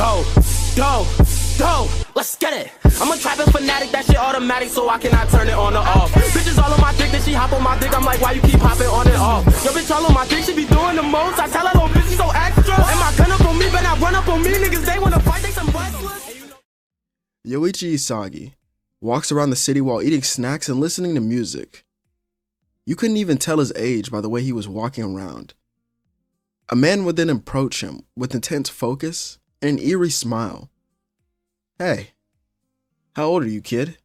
Go, go, go, let's get it. I'm a trapping fanatic, that shit automatic, so I cannot turn it on or off. Bitches all on my dick, then she hop on my dick, I'm like, why you keep hopping on and off? Yo, bitch all on my dick, she be doing the most. I tell her, oh, bitch, you so extra. And my gun up on me, but not run up on me. Niggas, they wanna fight, they some wrestlers. Yoichi Isagi walks around the city while eating snacks and listening to music. You couldn't even tell his age by the way he was walking around. A man would then approach him with intense focus and an eerie smile. Hey, how old are you, kid?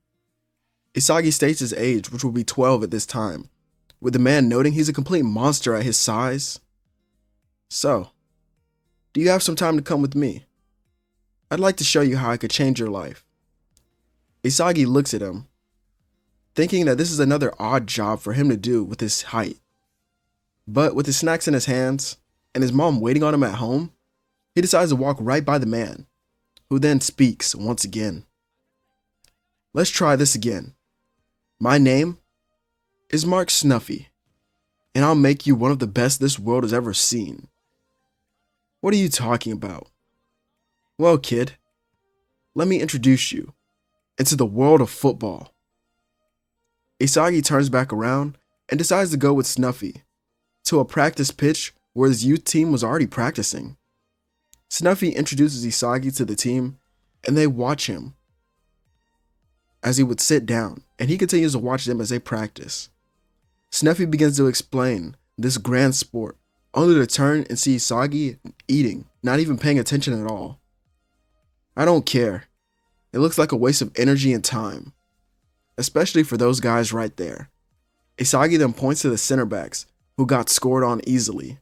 Isagi states his age, which will be 12 at this time, with the man noting he's a complete monster at his size. So, do you have some time to come with me? I'd like to show you how I could change your life. Isagi looks at him, thinking that this is another odd job for him to do with his height. But with his snacks in his hands and his mom waiting on him at home, he decides to walk right by the man, who then speaks once again. Let's try this again. My name is Mark Snuffy, and I'll make you one of the best this world has ever seen. What are you talking about? Well, kid, let me introduce you into the world of football. Isagi turns back around and decides to go with Snuffy to a practice pitch where his youth team was already practicing. Snuffy introduces Isagi to the team, and they watch him as he would sit down, and he continues to watch them as they practice. Snuffy begins to explain this grand sport, only to turn and see Isagi eating, not even paying attention at all. I don't care. It looks like a waste of energy and time, especially for those guys right there. Isagi then points to the center backs, who got scored on easily.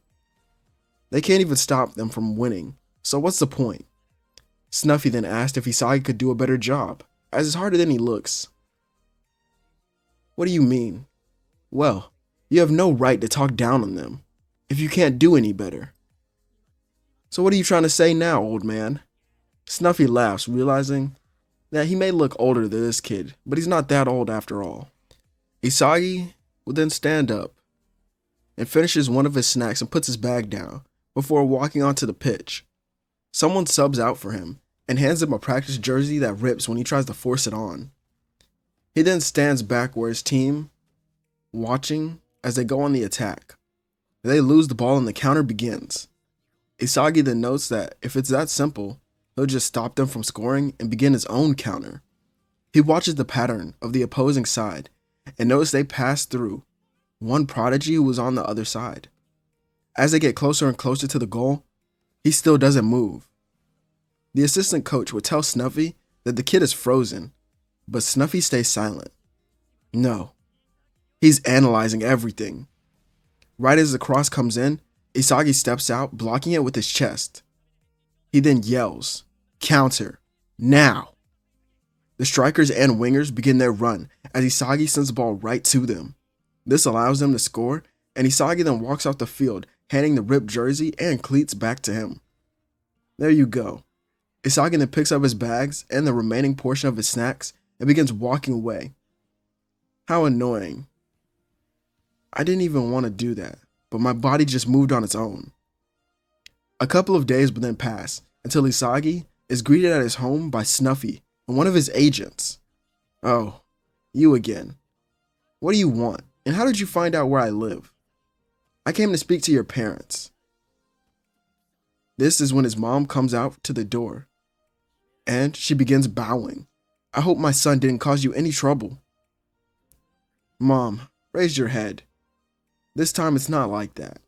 They can't even stop them from winning, so what's the point? Snuffy then asked if Isagi could do a better job, as it's harder than he looks. What do you mean? Well, you have no right to talk down on them if you can't do any better. So what are you trying to say now, old man? Snuffy laughs, realizing that he may look older than this kid, but he's not that old after all. Isagi will then stand up and finishes one of his snacks and puts his bag down before walking onto the pitch. Someone subs out for him and hands him a practice jersey that rips when he tries to force it on. He then stands back where his team, watching as they go on the attack. They lose the ball and the counter begins. Isagi then notes that if it's that simple, he'll just stop them from scoring and begin his own counter. He watches the pattern of the opposing side and notices they pass through one prodigy who was on the other side. As they get closer and closer to the goal, he still doesn't move. The assistant coach would tell Snuffy that the kid is frozen, but Snuffy stays silent. No, he's analyzing everything. Right as the cross comes in, Isagi steps out, blocking it with his chest. He then yells, "Counter, now!" The strikers and wingers begin their run as Isagi sends the ball right to them. This allows them to score, and Isagi then walks off the field, handing the ripped jersey and cleats back to him. There you go. Isagi then picks up his bags and the remaining portion of his snacks and begins walking away. How annoying. I didn't even want to do that, but my body just moved on its own. A couple of days would then pass until Isagi is greeted at his home by Snuffy and one of his agents. Oh, you again. What do you want, and how did you find out where I live? I came to speak to your parents. This is when his mom comes out to the door, and she begins bowing. I hope my son didn't cause you any trouble. Mom, raise your head. This time it's not like that.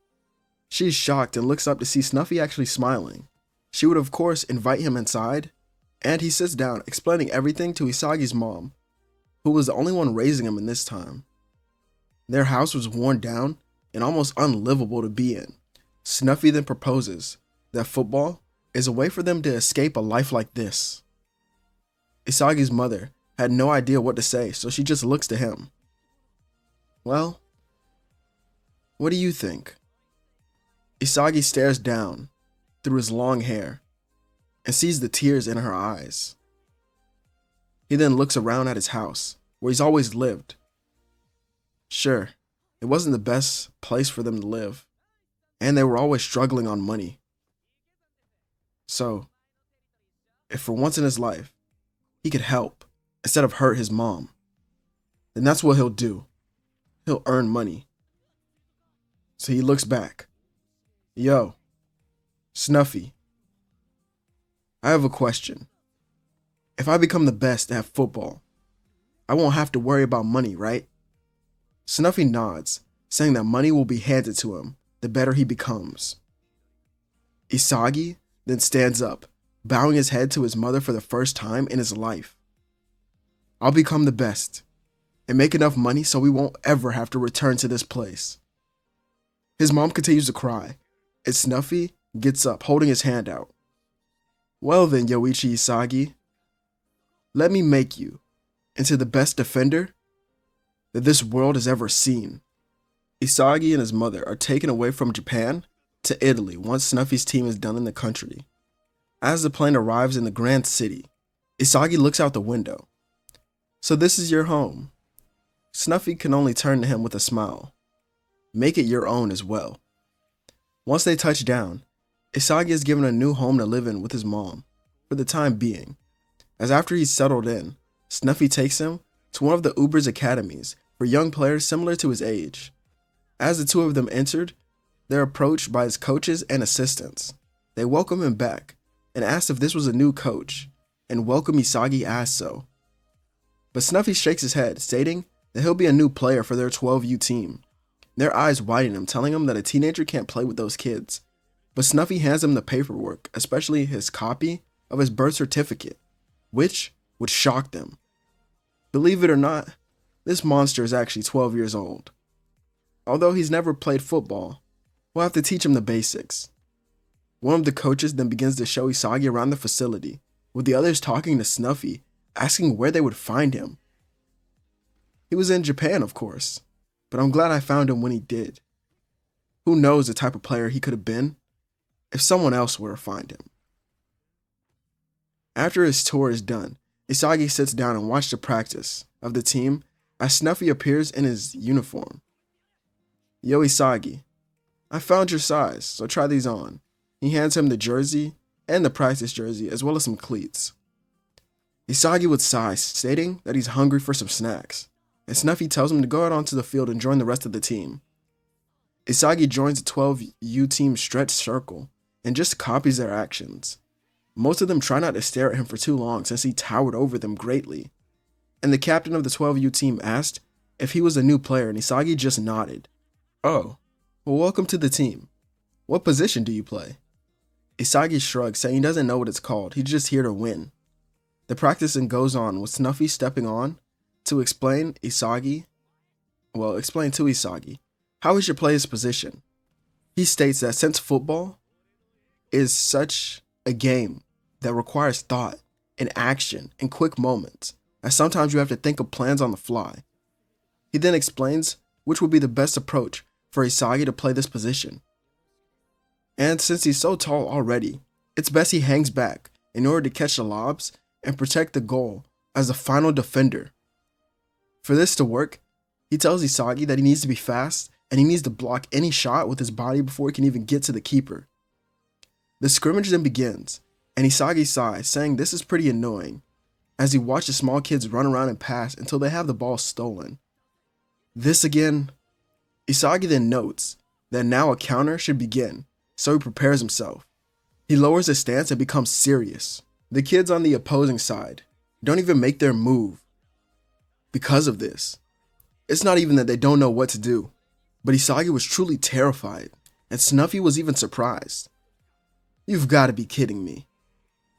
She's shocked and looks up to see Snuffy actually smiling. She would of course invite him inside, and he sits down explaining everything to Isagi's mom, who was the only one raising him in this time. Their house was worn down and almost unlivable to be in. Snuffy then proposes that football is a way for them to escape a life like this. Isagi's mother had no idea what to say, so she just looks to him. Well, what do you think? Isagi stares down through his long hair and sees the tears in her eyes. He then looks around at his house, where he's always lived. Sure, it wasn't the best place for them to live, and they were always struggling on money. So, if for once in his life he could help instead of hurt his mom, then that's what he'll do. He'll earn money. So he looks back. Yo, Snuffy, I have a question. If I become the best at football, I won't have to worry about money, right? Snuffy nods, saying that money will be handed to him the better he becomes. Isagi then stands up, bowing his head to his mother for the first time in his life. I'll become the best and make enough money so we won't ever have to return to this place. His mom continues to cry, and Snuffy gets up, holding his hand out. Well then, Yoichi Isagi, let me make you into the best defender that this world has ever seen. Isagi and his mother are taken away from Japan to Italy once Snuffy's team is done in the country. As the plane arrives in the grand city, Isagi looks out the window. So this is your home. Snuffy can only turn to him with a smile. Make it your own as well. Once they touch down, Isagi is given a new home to live in with his mom, for the time being, as after he's settled in, Snuffy takes him to one of the Uber's academies for young players similar to his age. As the two of them entered, they're approached by his coaches and assistants. They welcome him back and ask if this was a new coach, and welcome Isagi as so. But Snuffy shakes his head, stating that he'll be a new player for their 12U team. Their eyes widen him, telling him that a teenager can't play with those kids. But Snuffy hands him the paperwork, especially his copy of his birth certificate, which would shock them. Believe it or not, this monster is actually 12 years old. Although he's never played football, we'll have to teach him the basics. One of the coaches then begins to show Isagi around the facility, with the others talking to Snuffy, asking where they would find him. He was in Japan, of course, but I'm glad I found him when he did. Who knows the type of player he could have been if someone else were to find him. After his tour is done, Isagi sits down and watches the practice of the team as Snuffy appears in his uniform. Yo Isagi, I found your size, so try these on. He hands him the jersey and the practice jersey as well as some cleats. Isagi would sigh, stating that he's hungry for some snacks, and Snuffy tells him to go out onto the field and join the rest of the team. Isagi joins the 12U team's stretch circle and just copies their actions. Most of them try not to stare at him for too long since he towered over them greatly, and the captain of the 12U team asked if he was a new player, and Isagi just nodded. Oh, well, welcome to the team. What position do you play? Isagi shrugs, saying he doesn't know what it's called, he's just here to win. The practice then goes on, with Snuffy stepping on to explain to Isagi how he should play his position. He states that since football is such a game that requires thought and action and quick moments, that sometimes you have to think of plans on the fly. He then explains which would be the best approach for Isagi to play this position. And since he's so tall already, it's best he hangs back in order to catch the lobs and protect the goal as the final defender. For this to work, he tells Isagi that he needs to be fast and he needs to block any shot with his body before he can even get to the keeper. The scrimmage then begins, and Isagi sighs, saying this is pretty annoying, as he watches small kids run around and pass until they have the ball stolen. This again, Isagi then notes that now a counter should begin, so he prepares himself. He lowers his stance and becomes serious. The kids on the opposing side don't even make their move because of this. It's not even that they don't know what to do, but Isagi was truly terrified, and Snuffy was even surprised. You've got to be kidding me.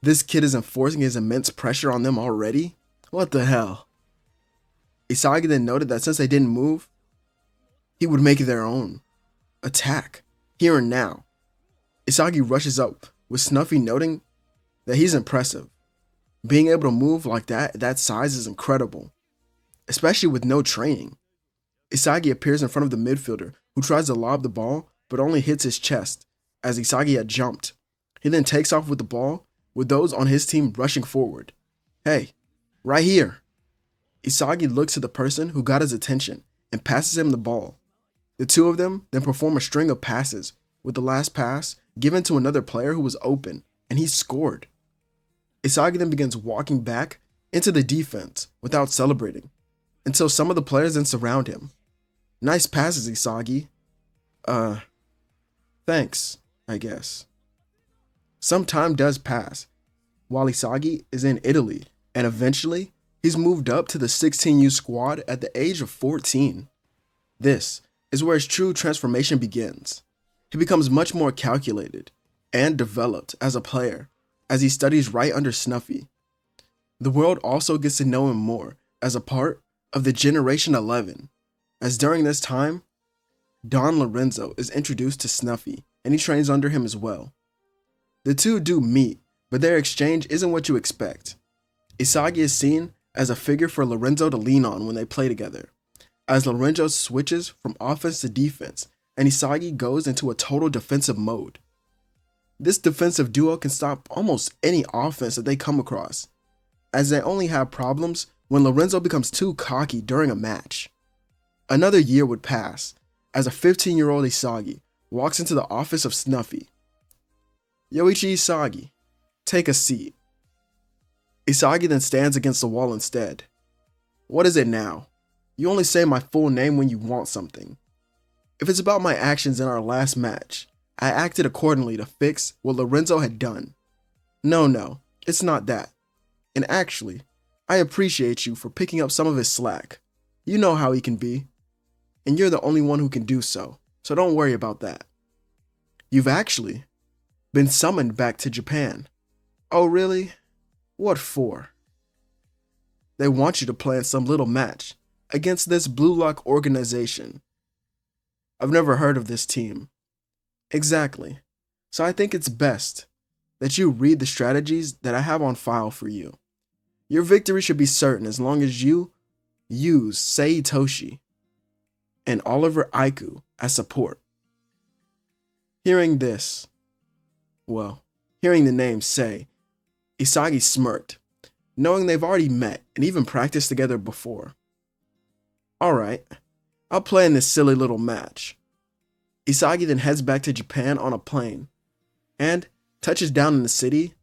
This kid is enforcing his immense pressure on them already? What the hell? Isagi then noted that since they didn't move, he would make their own attack, here and now. Isagi rushes up, with Snuffy noting that he's impressive. Being able to move like that at that size is incredible, especially with no training. Isagi appears in front of the midfielder, who tries to lob the ball, but only hits his chest, as Isagi had jumped. He then takes off with the ball, with those on his team rushing forward. Hey, right here. Isagi looks to the person who got his attention and passes him the ball. The two of them then perform a string of passes, with the last pass given to another player who was open, and he scored. Isagi then begins walking back into the defense without celebrating, until some of the players then surround him. Nice passes, Isagi. Thanks, I guess. Some time does pass, while Isagi is in Italy, and eventually, he's moved up to the 16U squad at the age of 14. This is where his true transformation begins. He becomes much more calculated and developed as a player as he studies right under Snuffy. The world also gets to know him more as a part of the Generation 11, as during this time, Don Lorenzo is introduced to Snuffy and he trains under him as well. The two do meet, but their exchange isn't what you expect. Isagi is seen as a figure for Lorenzo to lean on when they play together, as Lorenzo switches from offense to defense and Isagi goes into a total defensive mode. This defensive duo can stop almost any offense that they come across, as they only have problems when Lorenzo becomes too cocky during a match. Another year would pass as a 15-year-old Isagi walks into the office of Snuffy. Yoichi Isagi, take a seat. Isagi then stands against the wall instead. What is it now? You only say my full name when you want something. If it's about my actions in our last match, I acted accordingly to fix what Lorenzo had done. No, it's not that. And actually, I appreciate you for picking up some of his slack. You know how he can be. And you're the only one who can do so don't worry about that. You've actually been summoned back to Japan. Oh really? What for? They want you to play in some little match against this Blue Lock organization. I've never heard of this team. Exactly. So I think it's best that you read the strategies that I have on file for you. Your victory should be certain as long as you use Sei Toshi and Oliver Aiku as support. Hearing the name Sei, Isagi smirked, knowing they've already met and even practiced together before. Alright, I'll play in this silly little match. Isagi then heads back to Japan on a plane and touches down in the city,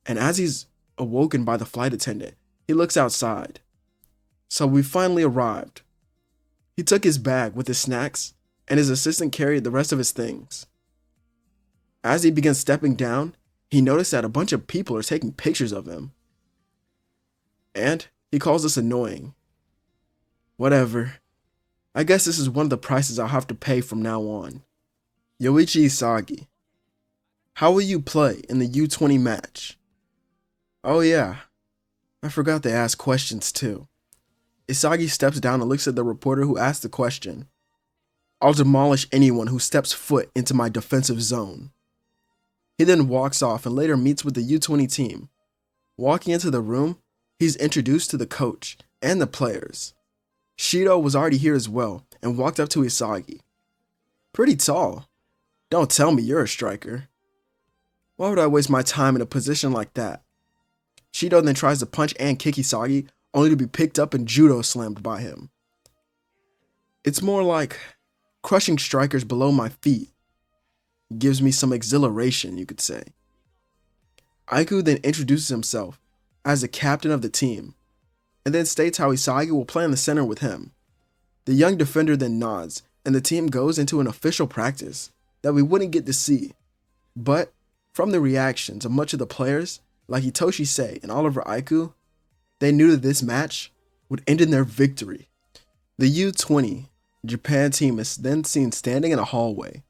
and as he's awoken by the flight attendant, he looks outside. So we finally arrived. He took his bag with his snacks, and his assistant carried the rest of his things. As he begins stepping down, he noticed that a bunch of people are taking pictures of him. And he calls this annoying. Whatever. I guess this is one of the prices I'll have to pay from now on. Yoichi Isagi, how will you play in the U20 match? Oh yeah, I forgot to ask questions too. Isagi steps down and looks at the reporter who asked the question. I'll demolish anyone who steps foot into my defensive zone. He then walks off and later meets with the U20 team. Walking into the room, he's introduced to the coach and the players. Shido was already here as well and walked up to Isagi. Pretty tall. Don't tell me you're a striker. Why would I waste my time in a position like that? Shido then tries to punch and kick Isagi, only to be picked up and judo slammed by him. It's more like crushing strikers below my feet. It gives me some exhilaration, you could say. Aiku then introduces himself as the captain of the team, and then states how Isagi will play in the center with him. The young defender then nods, and the team goes into an official practice that we wouldn't get to see. But from the reactions of much of the players, like Hitoshi Sei and Oliver Aiku, they knew that this match would end in their victory. The U20 Japan team is then seen standing in a hallway,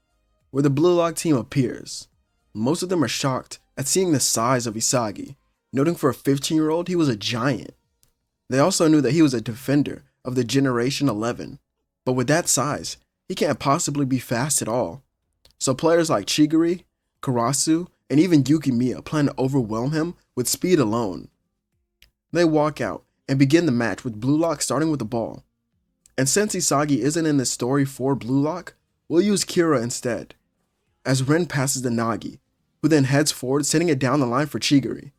where the Blue Lock team appears. Most of them are shocked at seeing the size of Isagi, noting for a 15-year-old he was a giant. They also knew that he was a defender of the Generation 11, but with that size, he can't possibly be fast at all. So players like Chigiri, Karasu, and even Yukimiya plan to overwhelm him with speed alone. They walk out and begin the match with Blue Lock starting with the ball. And since Isagi isn't in this story for Blue Lock, we'll use Kira instead, as Ren passes to Nagi, who then heads forward, sending it down the line for Chigiri.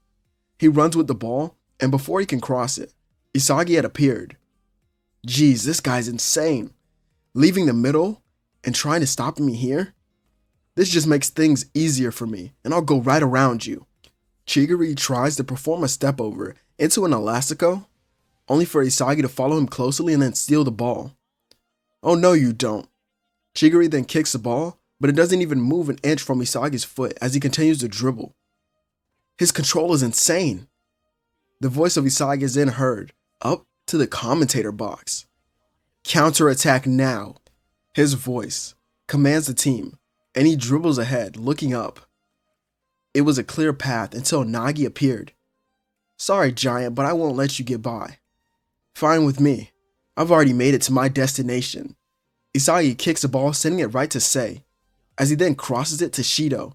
He runs with the ball, and before he can cross it, Isagi had appeared. Geez, this guy's insane. Leaving the middle and trying to stop me here? This just makes things easier for me, and I'll go right around you. Chigiri tries to perform a step over into an elastico, only for Isagi to follow him closely and then steal the ball. Oh no you don't. Chigiri then kicks the ball, but it doesn't even move an inch from Isagi's foot as he continues to dribble. His control is insane. The voice of Isagi is then heard up to the commentator box. Counterattack now. His voice commands the team, and he dribbles ahead, looking up. It was a clear path until Nagi appeared. Sorry, Giant, but I won't let you get by. Fine with me. I've already made it to my destination. Isagi kicks the ball, sending it right to Sei, as he then crosses it to Shido,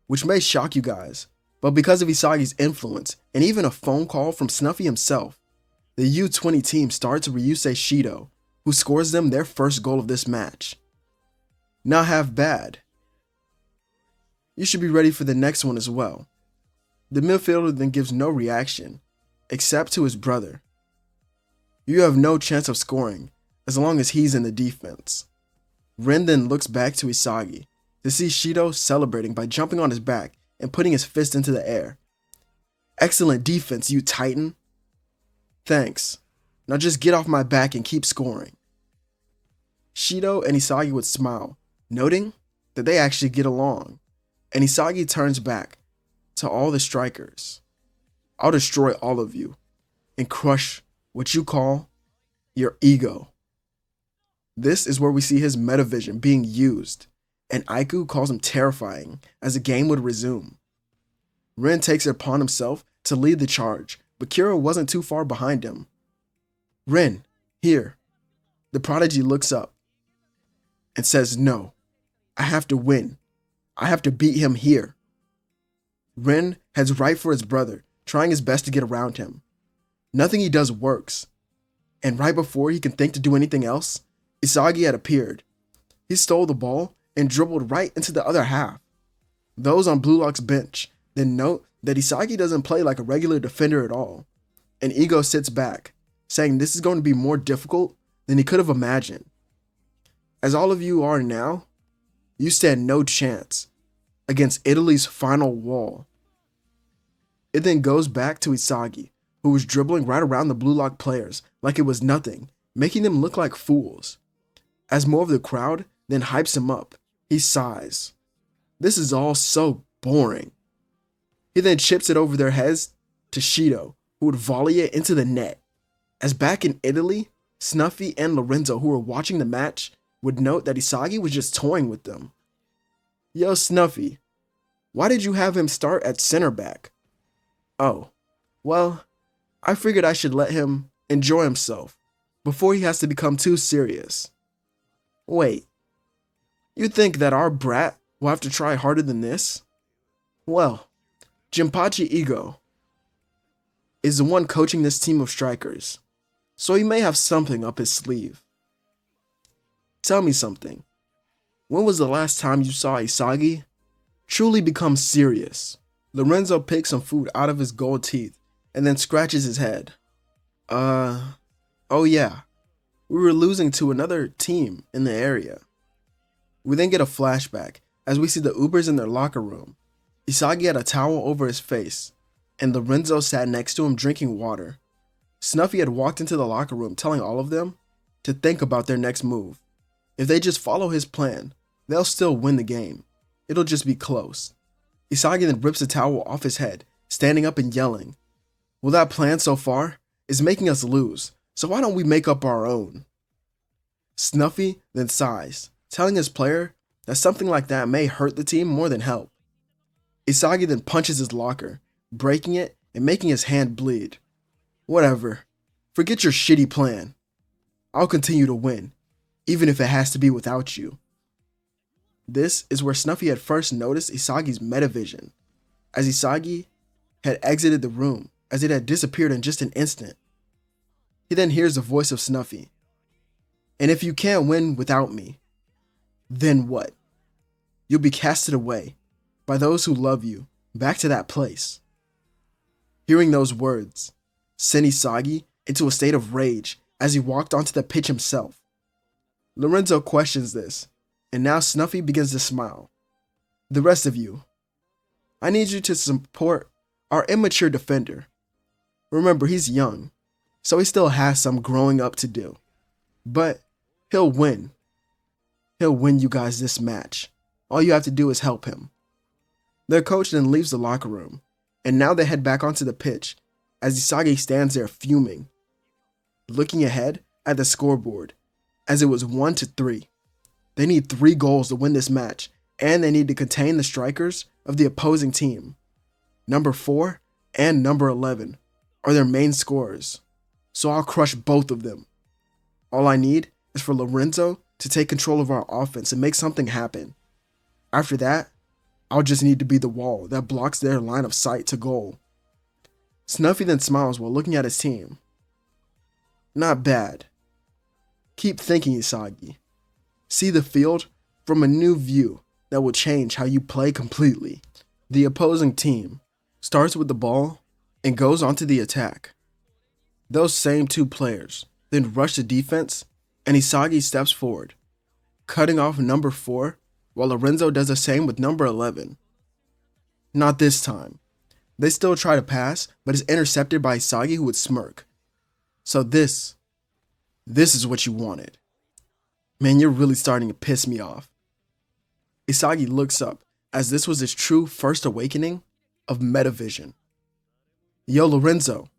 which may shock you guys, but because of Isagi's influence and even a phone call from Snuffy himself, the U20 team starts to Ryusei Shido, who scores them their first goal of this match. Not half bad. You should be ready for the next one as well. The midfielder then gives no reaction, except to his brother. You have no chance of scoring, as long as he's in the defense. Ren then looks back to Isagi, to see Shido celebrating by jumping on his back and putting his fist into the air. Excellent defense, you titan. Thanks. Now just get off my back and keep scoring. Shido and Isagi would smile, noting that they actually get along, and Isagi turns back to all the strikers. I'll destroy all of you and crush what you call your ego. This is where we see his metavision being used, and Aiku calls him terrifying as the game would resume. Ren takes it upon himself to lead the charge, but Kira wasn't too far behind him. Ren, here. The prodigy looks up and says, no, I have to win. I have to beat him here. Ren heads right for his brother, trying his best to get around him. Nothing he does works, and right before he can think to do anything else, Isagi had appeared. He stole the ball and dribbled right into the other half. Those on Blue Lock's bench then note that Isagi doesn't play like a regular defender at all, and Ego sits back, saying this is going to be more difficult than he could have imagined. As all of you are now, you stand no chance against Italy's final wall. It then goes back to Isagi, who was dribbling right around the Blue Lock players like it was nothing, making them look like fools. As more of the crowd then hypes him up, he sighs. This is all so boring. He then chips it over their heads to Shido, who would volley it into the net. As back in Italy, Snuffy and Lorenzo, who were watching the match, would note that Isagi was just toying with them. Yo, Snuffy, why did you have him start at center back? Oh, well, I figured I should let him enjoy himself before he has to become too serious. Wait, you think that our brat will have to try harder than this? Well, Jinpachi Ego is the one coaching this team of strikers, so he may have something up his sleeve. Tell me something. When was the last time you saw Isagi truly become serious? Lorenzo picks some food out of his gold teeth and then scratches his head. Oh yeah, we were losing to another team in the area. We then get a flashback as we see the Ubers in their locker room. Isagi had a towel over his face, and Lorenzo sat next to him drinking water. Snuffy had walked into the locker room telling all of them to think about their next move. If they just follow his plan, they'll still win the game. It'll just be close. Isagi then rips the towel off his head, standing up and yelling, well, that plan so far is making us lose, so why don't we make up our own? Snuffy then sighs, telling his player that something like that may hurt the team more than help. Isagi then punches his locker, breaking it and making his hand bleed. Whatever. Forget your shitty plan. I'll continue to win, even if it has to be without you. This is where Snuffy had first noticed Isagi's metavision, as Isagi had exited the room as it had disappeared in just an instant. He then hears the voice of Snuffy. And if you can't win without me, then what? You'll be casted away by those who love you back to that place. Hearing those words sent Isagi into a state of rage as he walked onto the pitch himself. Lorenzo questions this, and now Snuffy begins to smile. The rest of you, I need you to support our immature defender. Remember, he's young, so he still has some growing up to do. But he'll win. He'll win you guys this match. All you have to do is help him. Their coach then leaves the locker room, and now they head back onto the pitch as Isagi stands there fuming, looking ahead at the scoreboard as it was 1-3. They need 3 goals to win this match, and they need to contain the strikers of the opposing team. Number 4 and number 11 are their main scorers, so I'll crush both of them. All I need is for Lorenzo to take control of our offense and make something happen. After that, I'll just need to be the wall that blocks their line of sight to goal. Snuffy then smiles while looking at his team. Not bad. Keep thinking, Isagi. See the field from a new view that will change how you play completely. The opposing team starts with the ball and goes onto the attack. Those same 2 players then rush the defense, and Isagi steps forward, cutting off number 4, while Lorenzo does the same with number 11. Not this time. They still try to pass, but is intercepted by Isagi, who would smirk. So this is what you wanted. Man, you're really starting to piss me off. Isagi looks up, as this was his true first awakening of metavision. Yo, Lorenzo,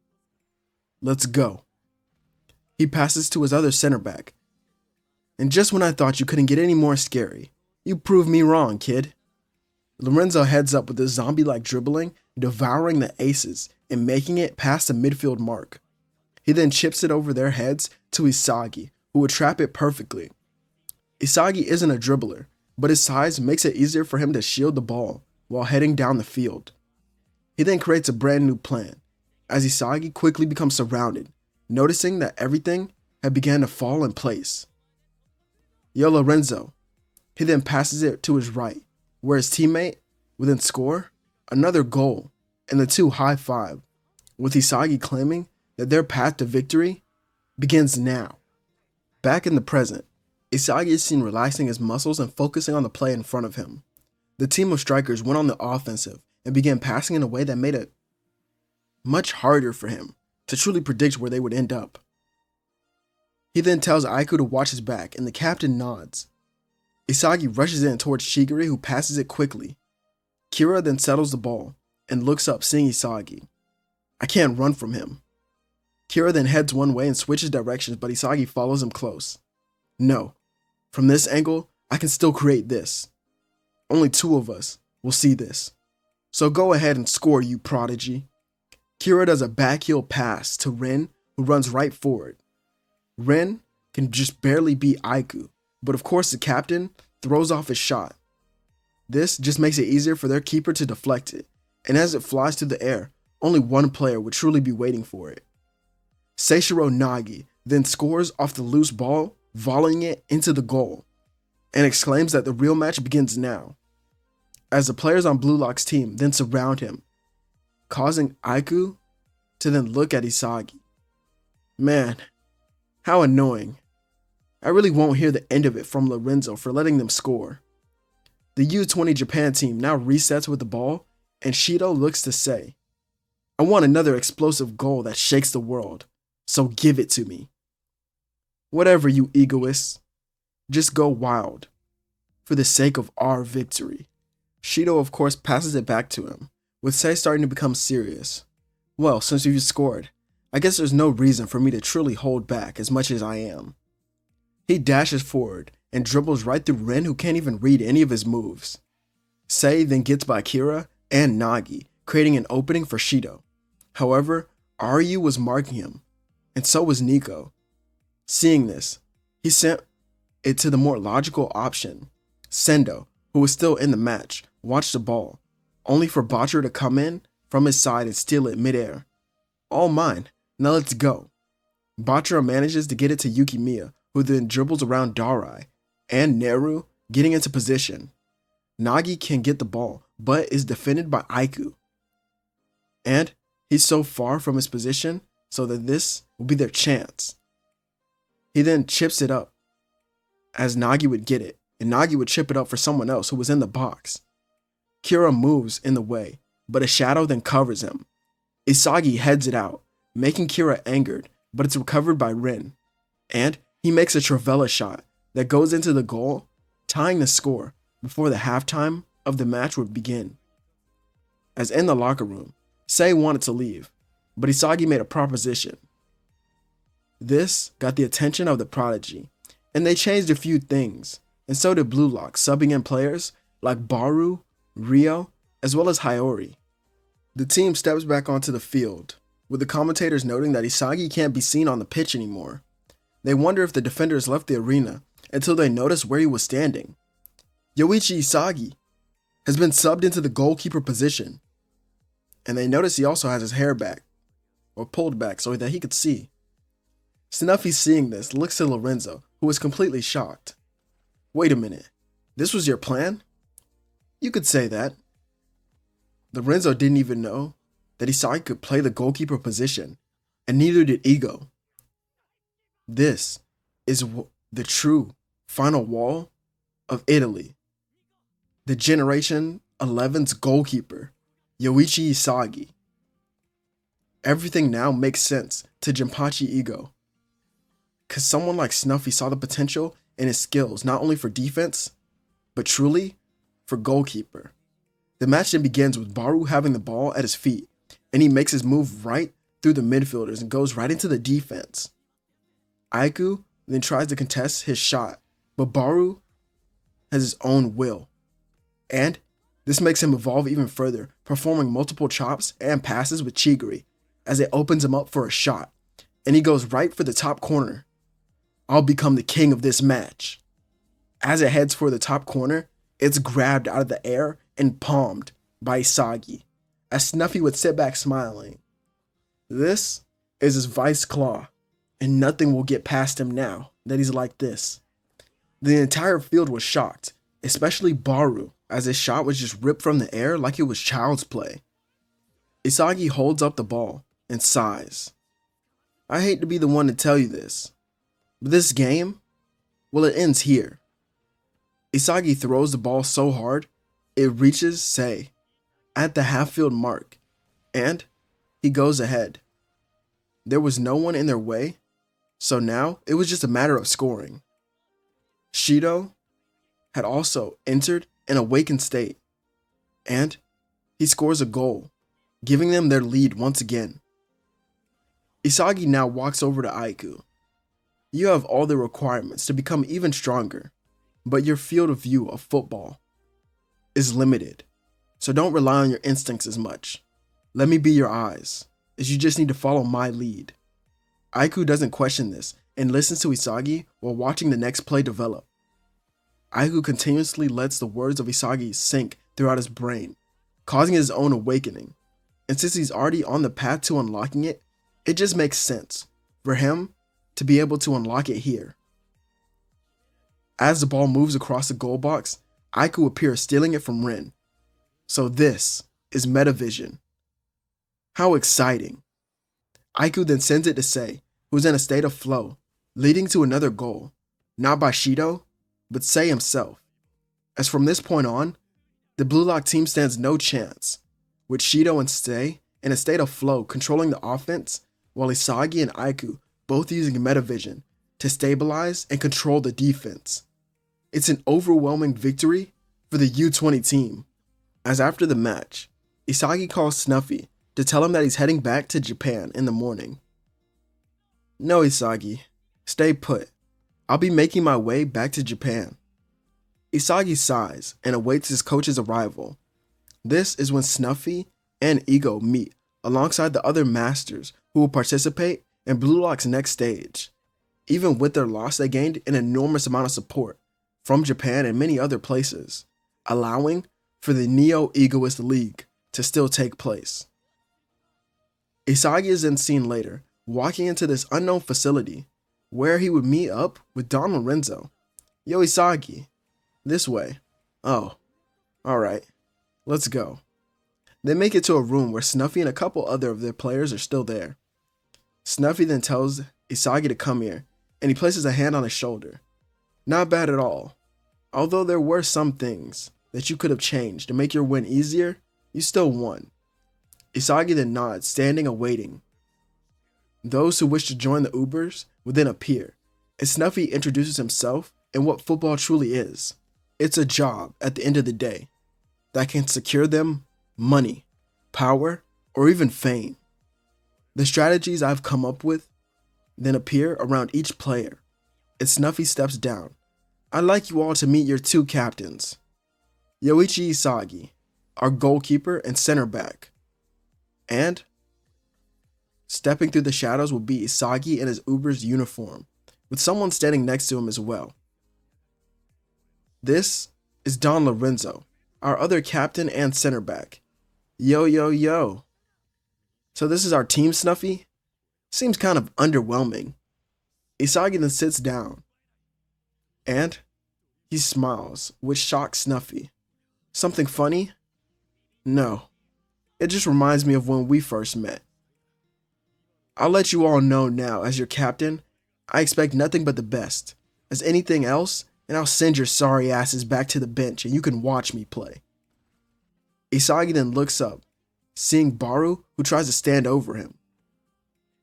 let's go. He passes to his other center back. And just when I thought you couldn't get any more scary, you proved me wrong, kid. Lorenzo heads up with his zombie-like dribbling, devouring the aces and making it past the midfield mark. He then chips it over their heads to Isagi, who would trap it perfectly. Isagi isn't a dribbler, but his size makes it easier for him to shield the ball while heading down the field. He then creates a brand new plan, as Isagi quickly becomes surrounded, noticing that everything had begun to fall in place. Yo, Lorenzo. He then passes it to his right, where his teammate would then score another goal, and the 2 high-five, with Isagi claiming that their path to victory begins now. Back in the present, Isagi is seen relaxing his muscles and focusing on the play in front of him. The team of strikers went on the offensive and began passing in a way that made it much harder for him to truly predict where they would end up. He then tells Aiku to watch his back, and the captain nods. Isagi rushes in towards Shigiri, who passes it quickly. Kira then settles the ball and looks up, seeing Isagi. I can't run from him. Kira then heads one way and switches directions, but Isagi follows him close. No, from this angle, I can still create this. Only 2 of us will see this. So go ahead and score, you prodigy. Kira does a backheel pass to Rin, who runs right forward. Rin can just barely beat Aiku, but of course the captain throws off his shot. This just makes it easier for their keeper to deflect it, and as it flies through the air, only one player would truly be waiting for it. Seishiro Nagi then scores off the loose ball, volleying it into the goal, and exclaims that the real match begins now, as the players on Blue Lock's team then surround him, causing Aiku to then look at Isagi. Man, how annoying. I really won't hear the end of it from Lorenzo for letting them score. The U20 Japan team now resets with the ball, and Shido looks to say, I want another explosive goal that shakes the world, so give it to me. Whatever, you egoists. Just go wild, for the sake of our victory. Shido, of course, passes it back to him, with Sei starting to become serious. Well, since you've scored, I guess there's no reason for me to truly hold back as much as I am. He dashes forward and dribbles right through Rin, who can't even read any of his moves. Sei then gets by Kira and Nagi, creating an opening for Shido. However, Ryu was marking him, and so was Nico. Seeing this, he sent it to the more logical option. Sendo, who was still in the match, watched the ball, only for Bachira to come in from his side and steal it midair. All mine, now let's go. Bachira manages to get it to Yukimiya, who then dribbles around Darai and Neru, getting into position. Nagi can get the ball, but is defended by Aiku. And he's so far from his position, so that this will be their chance. He then chips it up, as Nagi would get it, and Nagi would chip it up for someone else who was in the box. Kira moves in the way, but a shadow then covers him. Isagi heads it out, making Kira angered, but it's recovered by Rin. And he makes a Trivela shot that goes into the goal, tying the score before the halftime of the match would begin. As in the locker room, Sei wanted to leave, but Isagi made a proposition. This got the attention of the Prodigy, and they changed a few things, and so did Blue Lock, subbing in players like Baru, Ryo, as well as Hiyori. The team steps back onto the field, with the commentators noting that Isagi can't be seen on the pitch anymore. They wonder if the defenders left the arena until they notice where he was standing. Yoichi Isagi has been subbed into the goalkeeper position, and they notice he also has his hair back, or pulled back so that he could see. Snuffy, seeing this, looks to Lorenzo, who is completely shocked. Wait a minute, this was your plan? You could say that. Lorenzo didn't even know that Isagi could play the goalkeeper position, and neither did Ego. This is the true final wall of Italy. The Generation 11's goalkeeper, Yoichi Isagi. Everything now makes sense to Jinpachi Ego, because someone like Snuffy saw the potential in his skills not only for defense, but truly for goalkeeper. The match then begins with Baru having the ball at his feet, and he makes his move right through the midfielders and goes right into the defense. Aiku then tries to contest his shot, but Baru has his own will, and this makes him evolve even further, performing multiple chops and passes with Chigiri as it opens him up for a shot, and he goes right for the top corner. I'll become the king of this match. As it heads for the top corner, it's grabbed out of the air and palmed by Isagi, as Snuffy would sit back smiling. This is his vice claw, and nothing will get past him now that he's like this. The entire field was shocked, especially Baru, as his shot was just ripped from the air like it was child's play. Isagi holds up the ball and sighs. I hate to be the one to tell you this, but this game, well, it ends here. Isagi throws the ball so hard, it reaches Sei at the half-field mark, and he goes ahead. There was no one in their way, so now it was just a matter of scoring. Shido had also entered an awakened state, and he scores a goal, giving them their lead once again. Isagi now walks over to Aiku. You have all the requirements to become even stronger, but your field of view of football is limited, so don't rely on your instincts as much. Let me be your eyes, as you just need to follow my lead. Aiku doesn't question this and listens to Isagi while watching the next play develop. Aiku continuously lets the words of Isagi sink throughout his brain, causing his own awakening, and since he's already on the path to unlocking it, it just makes sense for him to be able to unlock it here. As the ball moves across the goal box, Aiku appears stealing it from Rin. So this is Metavision. How exciting. Aiku then sends it to Sei, who's in a state of flow, leading to another goal, not by Shido, but Sei himself. As from this point on, the Blue Lock team stands no chance, with Shido and Sei in a state of flow controlling the offense, while Isagi and Aiku both using Metavision to stabilize and control the defense. It's an overwhelming victory for the U20 team, as after the match, Isagi calls Snuffy to tell him that he's heading back to Japan in the morning. No, Isagi, stay put. I'll be making my way back to Japan. Isagi sighs and awaits his coach's arrival. This is when Snuffy and Ego meet alongside the other masters who will participate in Blue Lock's next stage. Even with their loss, they gained an enormous amount of support from Japan and many other places, allowing for the Neo-Egoist League to still take place. Isagi is then seen later walking into this unknown facility where he would meet up with Don Lorenzo. Yo, Isagi, this way. Oh, alright, let's go. They make it to a room where Snuffy and a couple other of their players are still there. Snuffy then tells Isagi to come here, and he places a hand on his shoulder. Not bad at all. Although there were some things that you could have changed to make your win easier, you still won, Isagi then nods, standing awaiting. Those who wish to join the Ubers will then appear, and Snuffy introduces himself and what football truly is. It's a job at the end of the day that can secure them money, power, or even fame. The strategies I've come up with then appear around each player, and Snuffy steps down. I'd like you all to meet your two captains, Yoichi Isagi, our goalkeeper and center back, and stepping through the shadows will be Isagi in his Uber's uniform, with someone standing next to him as well. This is Don Lorenzo, our other captain and center back. Yo, yo, yo. So this is our team, Snuffy? Seems kind of underwhelming. Isagi then sits down, and he smiles, which shocks Snuffy. Something funny? No. It just reminds me of when we first met. I'll let you all know now, as your captain, I expect nothing but the best. As anything else, and I'll send your sorry asses back to the bench and you can watch me play. Isagi then looks up, seeing Baru, who tries to stand over him.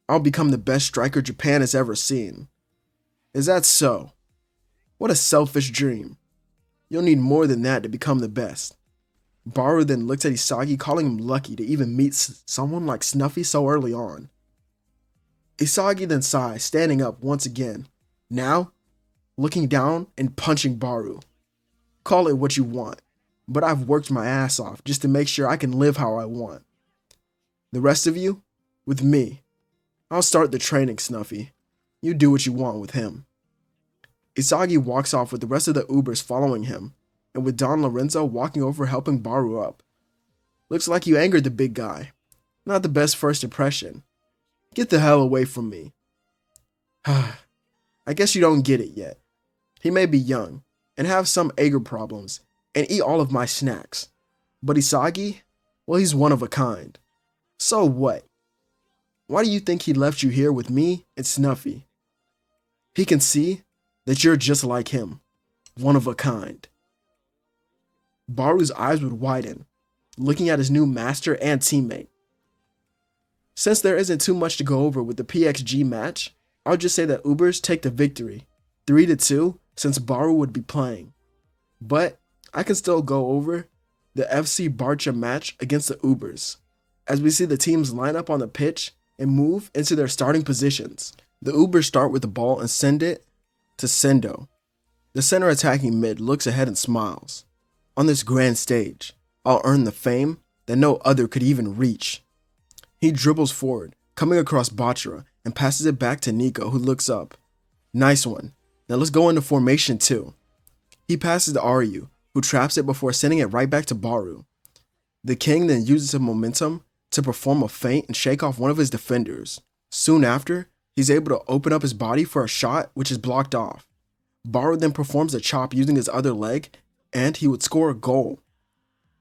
I'll become the best striker Japan has ever seen. Is that so? What a selfish dream. You'll need more than that to become the best. Baru then looks at Isagi, calling him lucky to even meet someone like Snuffy so early on. Isagi then sighs, standing up once again, now looking down and punching Baru. Call it what you want, but I've worked my ass off just to make sure I can live how I want. The rest of you, with me. I'll start the training, Snuffy. You do what you want with him. Isagi walks off with the rest of the Ubers following him, and with Don Lorenzo walking over helping Baru up. Looks like you angered the big guy. Not the best first impression. Get the hell away from me. I guess you don't get it yet. He may be young, and have some anger problems, and eat all of my snacks. But Isagi? Well, he's one of a kind. So what? Why do you think he left you here with me and Snuffy? He can see that you're just like him. One of a kind. Baru's eyes would widen, looking at his new master and teammate. Since there isn't too much to go over with the PXG match, I'll just say that Ubers take the victory, 3-2, since Baru would be playing. But I can still go over the FC Barca match against the Ubers, as we see the teams line up on the pitch and move into their starting positions. The Ubers start with the ball and send it to Sendo. The center attacking mid looks ahead and smiles. On this grand stage, I'll earn the fame that no other could even reach. He dribbles forward, coming across Bachara, and passes it back to Nico, who looks up. Nice one. Now let's go into formation 2. He passes to Ryu, who traps it before sending it right back to Baru. The king then uses his momentum to perform a feint and shake off one of his defenders. Soon after, he's able to open up his body for a shot, which is blocked off. Baru then performs a chop using his other leg, and he would score a goal.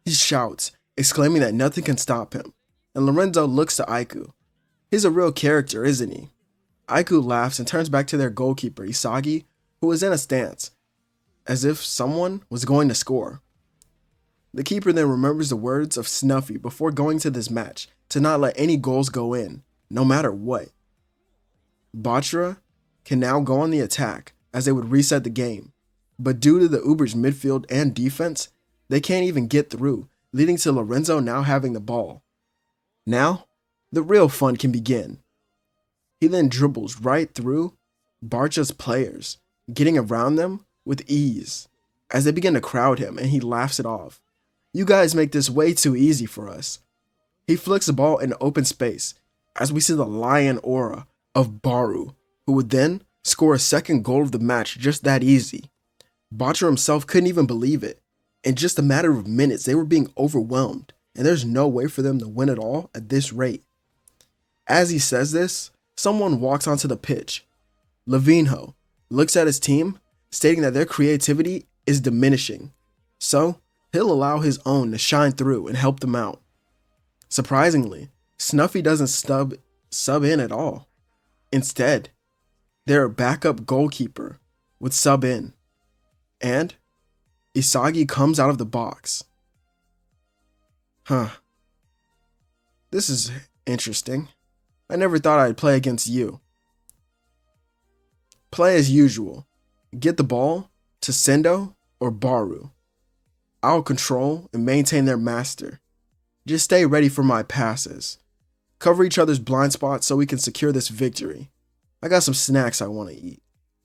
He shouts, exclaiming that nothing can stop him, and Lorenzo looks to Aiku. He's a real character, isn't he? Aiku laughs and turns back to their goalkeeper, Isagi, who is in a stance, as if someone was going to score. The keeper then remembers the words of Snuffy before going to this match to not let any goals go in, no matter what. Bachara can now go on the attack as they would reset the game, but due to the Ubers' midfield and defense, they can't even get through, leading to Lorenzo now having the ball. Now, the real fun can begin. He then dribbles right through Barca's players, getting around them with ease, as they begin to crowd him and he laughs it off. You guys make this way too easy for us. He flicks the ball in open space, as we see the lion aura of Baru, who would then score a second goal of the match just that easy. Bachara himself couldn't even believe it. In just a matter of minutes, they were being overwhelmed, and there's no way for them to win it all at this rate. As he says this, someone walks onto the pitch. Levinho looks at his team, stating that their creativity is diminishing, so he'll allow his own to shine through and help them out. Surprisingly, Snuffy doesn't sub in at all. Instead, their backup goalkeeper would sub in, and Isagi comes out of the box. This This is interesting. I never thought I'd play against you. Play as usual. Get the ball to Sendo or Baru. I'll control and maintain their master. Just stay ready for my passes. Cover each other's blind spots so we can secure this victory. I got some snacks I want to eat.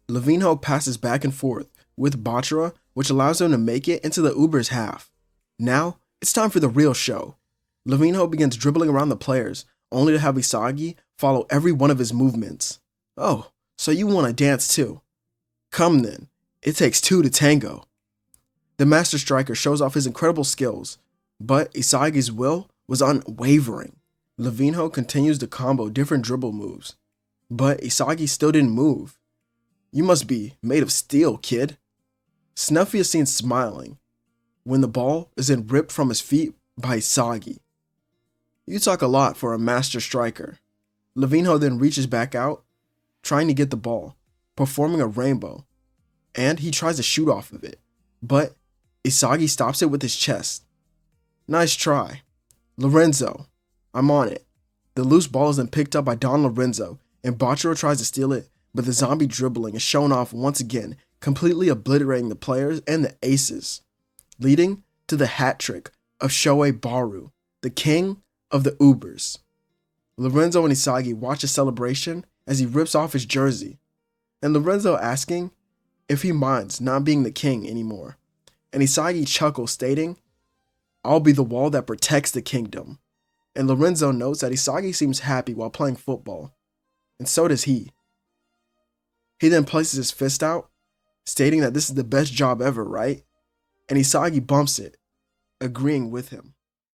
Levinho passes back and forth with Bachara, which allows him to make it into the Uber's half. Now, it's time for the real show. Levinho begins dribbling around the players, only to have Isagi follow every one of his movements. Oh, so you want to dance too? Come then, it takes two to tango. The master striker shows off his incredible skills, but Isagi's will was unwavering. Levinho continues to combo different dribble moves, but Isagi still didn't move. You must be made of steel, kid. Snuffy is seen smiling when the ball is then ripped from his feet by Isagi. You talk a lot for a master striker. Levinho then reaches back out, trying to get the ball, performing a rainbow, and he tries to shoot off of it, but Isagi stops it with his chest. Nice try. Lorenzo, I'm on it. The loose ball is then picked up by Don Lorenzo, and Bachara tries to steal it, but the zombie dribbling is shown off once again, completely obliterating the players and the aces, leading to the hat trick of Shohei Baru, the king of the Ubers. Lorenzo and Isagi watch a celebration as he rips off his jersey, and Lorenzo asking if he minds not being the king anymore, and Isagi chuckles stating, I'll be the wall that protects the kingdom. And Lorenzo notes that Isagi seems happy while playing football, and so does he. He then places his fist out, stating that this is the best job ever, right? And Isagi bumps it, agreeing with him.